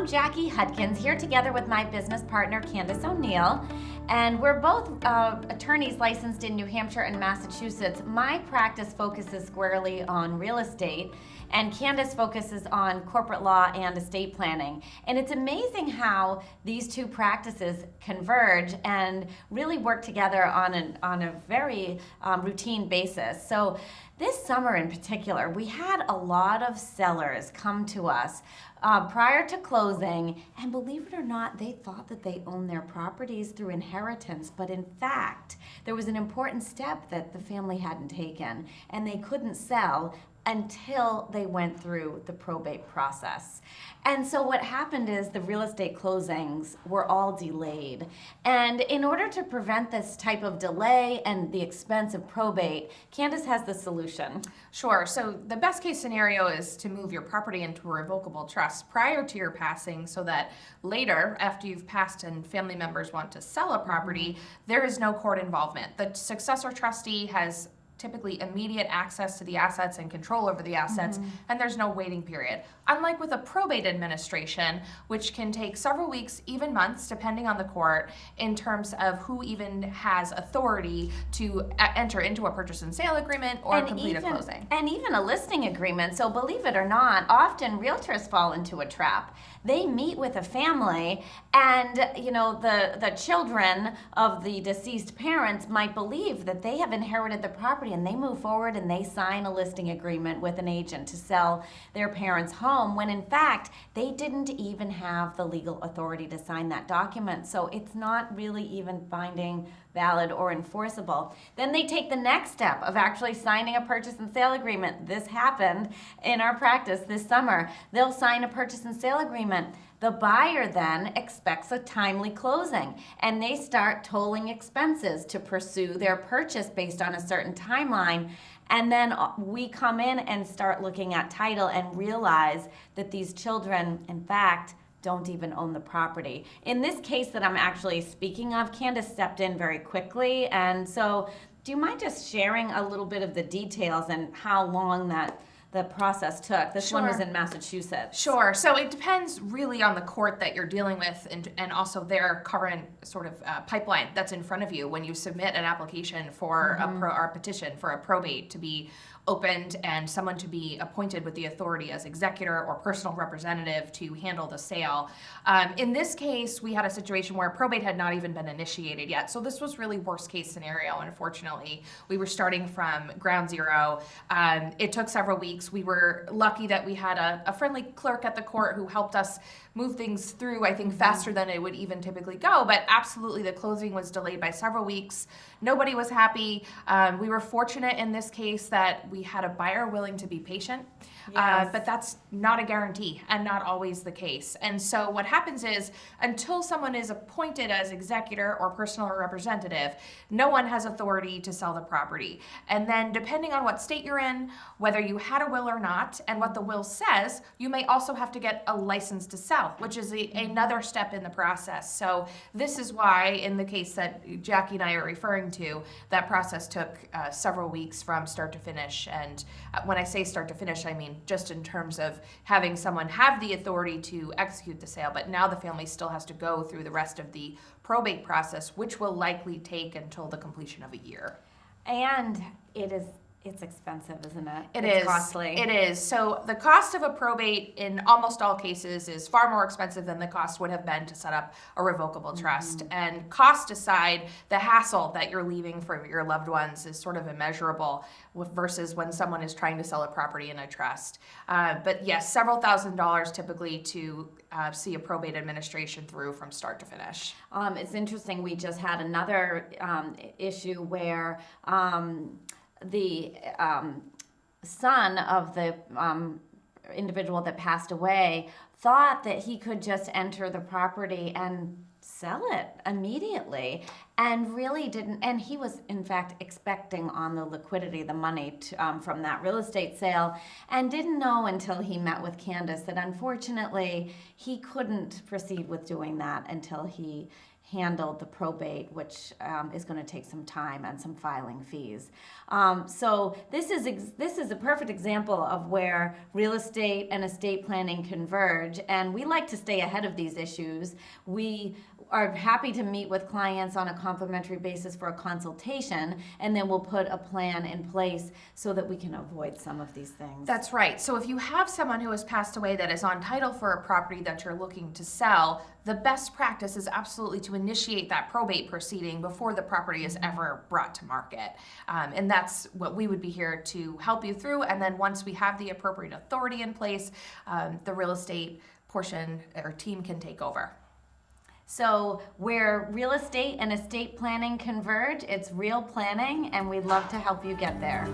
I'm Jackie Hudkins, here together with my business partner, Candace O'Neill, and we're both attorneys licensed in New Hampshire and Massachusetts. My practice focuses squarely on real estate, and Candace focuses on corporate law and estate planning. And it's amazing how these two practices converge and really work together on a very routine basis. So this summer in particular, we had a lot of sellers come to us prior to closing, and believe it or not, they thought that they owned their properties through inheritance, but in fact, there was an important step that the family hadn't taken, and they couldn't sell until they went through the probate process. And so what happened is the real estate closings were all delayed. And in order to prevent this type of delay and the expense of probate, Candace has the solution. Sure. So the best case scenario is to move your property into a revocable trust prior to your passing so that later, after you've passed and family members want to sell a property, there is no court involvement. The successor trustee has typically immediate access to the assets and control over the assets, and there's no waiting period. Unlike with a probate administration, which can take several weeks, even months, depending on the court, in terms of who even has authority to enter into a purchase and sale agreement or complete a closing. And even a listing agreement. So believe it or not, often realtors fall into a trap. They meet with a family, and the children of the deceased parents might believe that they have inherited the property, and they move forward and they sign a listing agreement with an agent to sell their parents' home, when in fact they didn't even have the legal authority to sign that document. So it's not really even binding, valid, or enforceable. Then they take the next step of actually signing a purchase and sale agreement. This happened in our practice this summer. They'll sign a purchase and sale agreement. The buyer then expects a timely closing, and they start tolling expenses to pursue their purchase based on a certain timeline. And then we come in and start looking at title and realize that these children, in fact, don't even own the property. In this case that I'm actually speaking of, Candace stepped in very quickly. And so do you mind just sharing a little bit of the details and how long the process took? This one was in Massachusetts. Sure. So it depends really on the court that you're dealing with and also their current sort of pipeline that's in front of you when you submit an application for a petition for a probate to be opened and someone to be appointed with the authority as executor or personal representative to handle the sale. In this case, we had a situation where probate had not even been initiated yet. So this was really worst case scenario, unfortunately. We were starting from ground zero. It took several weeks. We were lucky that we had a friendly clerk at the court who helped us move things through, I think, faster than it would even typically go. But absolutely, the closing was delayed by several weeks. Nobody was happy. We were fortunate in this case that we had a buyer willing to be patient. Yes. But that's not a guarantee and not always the case. And so what happens is until someone is appointed as executor or personal representative, no one has authority to sell the property. And then depending on what state you're in, whether you had a will or not, and what the will says, you may also have to get a license to sell, which is another step in the process. So this is why in the case that Jackie and I are referring to, that process took several weeks from start to finish. And when I say start to finish, I mean just in terms of having someone have the authority to execute the sale, but now the family still has to go through the rest of the probate process, which will likely take until the completion of a year. And it's expensive, isn't it? It's costly. It is. So the cost of a probate in almost all cases is far more expensive than the cost would have been to set up a revocable trust. And cost aside, the hassle that you're leaving for your loved ones is sort of immeasurable versus when someone is trying to sell a property in a trust. But yes, several $1,000s typically to see a probate administration through from start to finish. It's interesting. We just had another issue where the son of the individual that passed away thought that he could just enter the property and sell it immediately, and really didn't. And he was in fact expecting on the liquidity, the money from that real estate sale, and didn't know until he met with Candace that unfortunately he couldn't proceed with doing that until he handled the probate, which is going to take some time and some filing fees. So this is a perfect example of where real estate and estate planning converge, and we like to stay ahead of these issues. We are happy to meet with clients on a complimentary basis for a consultation, and then we'll put a plan in place so that we can avoid some of these things. That's right. So if you have someone who has passed away that is on title for a property that you're looking to sell, the best practice is absolutely to initiate that probate proceeding before the property is ever brought to market. And that's what we would be here to help you through. And then once we have the appropriate authority in place, the real estate portion or team can take over. So where real estate and estate planning converge, it's real planning, and we'd love to help you get there.